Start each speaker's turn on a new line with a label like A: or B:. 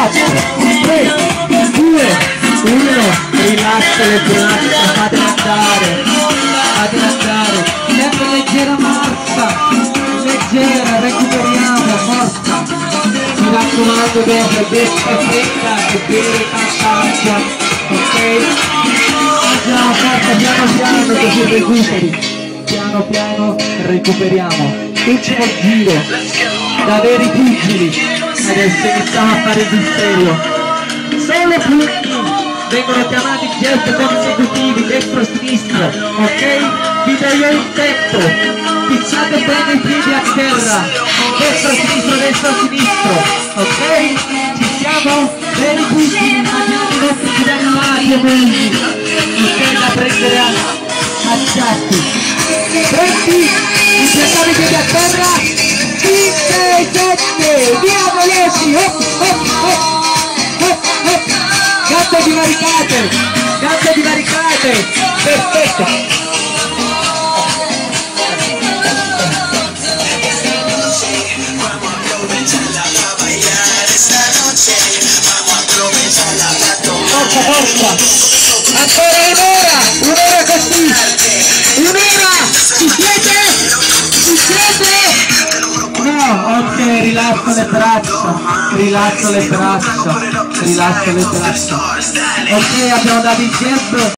A: 4, 3, 2, 1, rilassa le braccia, fatele andare, sempre leggera marcia, leggera, recuperiamo, forza, mi raccomando bene, destra fredda e bere tanta acqua, ok? Andiamo forza, piano piano così recuperi, piano recuperiamo, ultimo giro, da veri pugili, adesso iniziamo a fare sul serio, solo punti vengono chiamati gesti consecutivi destro-sinistro, ok? Vi do io il tempo, fissate bene i piedi a terra, destro-sinistro, ok? Ci siamo? Veri pugili, immaginate i nostri fidanzati e mogli, ok? Da prendere a giatti. Pronti? Impiantate i piedi a terra, 5, 7, via volessi, gambe divaricate, perfetto. Forza, ancora un'ora così, ci siete? No, ok, rilasso le braccia, ok, abbiamo dato il gesto